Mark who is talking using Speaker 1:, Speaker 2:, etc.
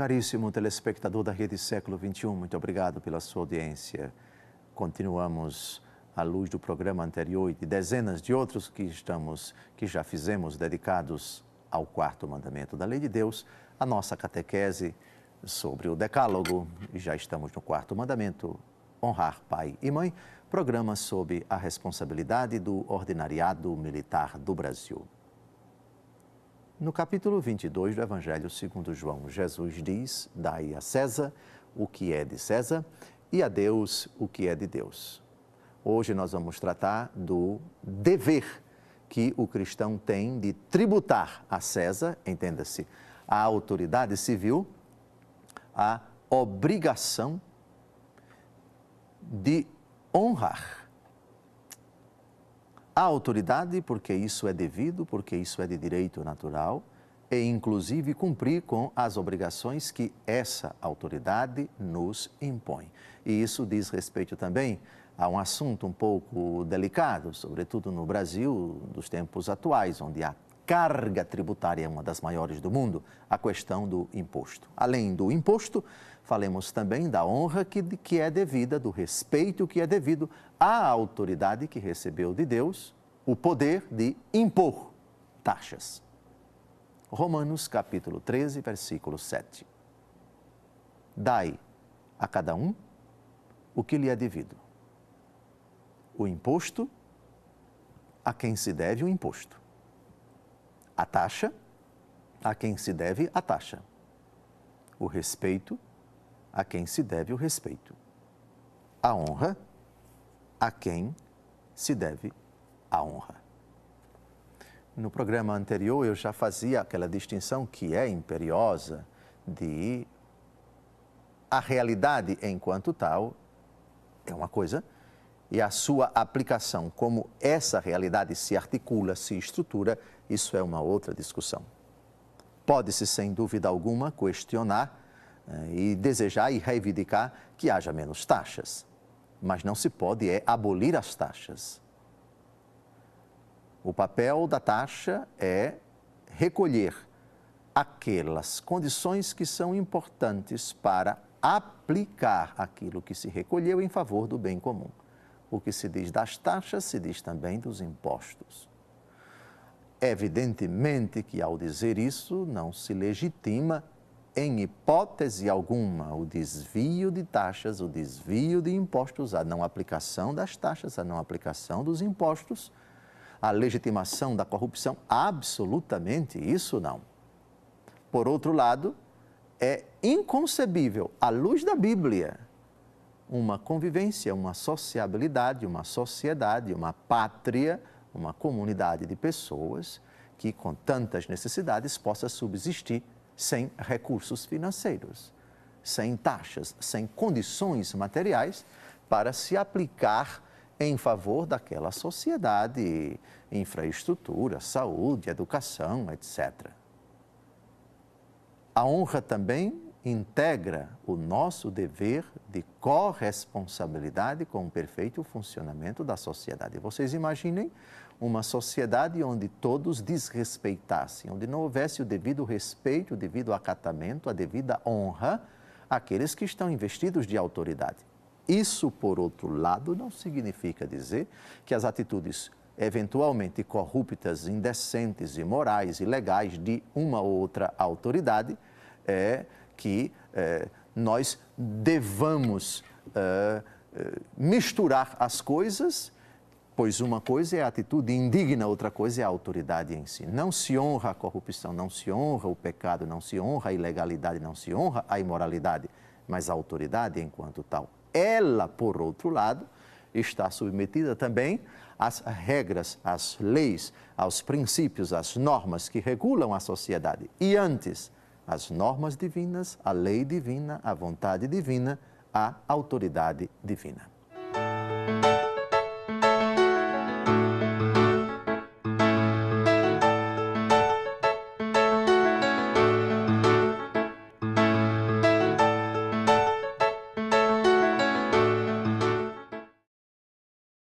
Speaker 1: caríssimo telespectador da Rede Século XXI, muito obrigado pela sua audiência. Continuamos à luz do programa anterior e de dezenas de outros que já fizemos dedicados ao quarto mandamento da Lei de Deus, a nossa catequese sobre o Decálogo. E já estamos no quarto mandamento, honrar pai e mãe, programa sobre a responsabilidade do ordinariado militar do Brasil. No capítulo 22 do Evangelho segundo João, Jesus diz: dai a César o que é de César e a Deus o que é de Deus. Hoje nós vamos tratar do dever que o cristão tem de tributar a César, entenda-se, a autoridade civil, a obrigação de honrar a autoridade, porque isso é devido, porque isso é de direito natural, e inclusive cumprir com as obrigações que essa autoridade nos impõe. E isso diz respeito também a um assunto um pouco delicado, sobretudo no Brasil dos tempos atuais, onde a carga tributária é uma das maiores do mundo, a questão do imposto. Além do imposto, falemos também da honra que é devida, do respeito que é devido à autoridade que recebeu de Deus o poder de impor taxas. Romanos capítulo 13, versículo 7. Dai a cada um o que lhe é devido. O imposto, a quem se deve o imposto. A taxa, a quem se deve a taxa. O respeito, a quem se deve o respeito. A honra, a quem se deve a honra. No programa anterior eu já fazia aquela distinção que é imperiosa de a realidade enquanto tal é uma coisa e a sua aplicação, como essa realidade se articula, se estrutura, isso é uma outra discussão. Pode-se, sem dúvida alguma, questionar e desejar e reivindicar que haja menos taxas, mas não se pode abolir as taxas. O papel da taxa é recolher aquelas condições que são importantes para aplicar aquilo que se recolheu em favor do bem comum. O que se diz das taxas, se diz também dos impostos. Evidentemente que, ao dizer isso, não se legitima, em hipótese alguma, o desvio de taxas, o desvio de impostos, a não aplicação das taxas, a não aplicação dos impostos, a legitimação da corrupção, absolutamente isso não. Por outro lado, é inconcebível, à luz da Bíblia, uma convivência, uma sociabilidade, uma sociedade, uma pátria, uma comunidade de pessoas que, com tantas necessidades, possa subsistir sem recursos financeiros, sem taxas, sem condições materiais para se aplicar em favor daquela sociedade, infraestrutura, saúde, educação, etc. A honra também integra o nosso dever de corresponsabilidade com o perfeito funcionamento da sociedade. Vocês imaginem uma sociedade onde todos desrespeitassem, onde não houvesse o devido respeito, o devido acatamento, a devida honra àqueles que estão investidos de autoridade. Isso, por outro lado, não significa dizer que as atitudes eventualmente corruptas, indecentes, imorais, ilegais de uma ou outra autoridade nós devamos misturar as coisas, pois uma coisa é a atitude indigna, outra coisa é a autoridade em si. Não se honra a corrupção, não se honra o pecado, não se honra a ilegalidade, não se honra a imoralidade, mas a autoridade enquanto tal. Ela, por outro lado, está submetida também às regras, às leis, aos princípios, às normas que regulam a sociedade. E antes, as normas divinas, a lei divina, a vontade divina, a autoridade divina.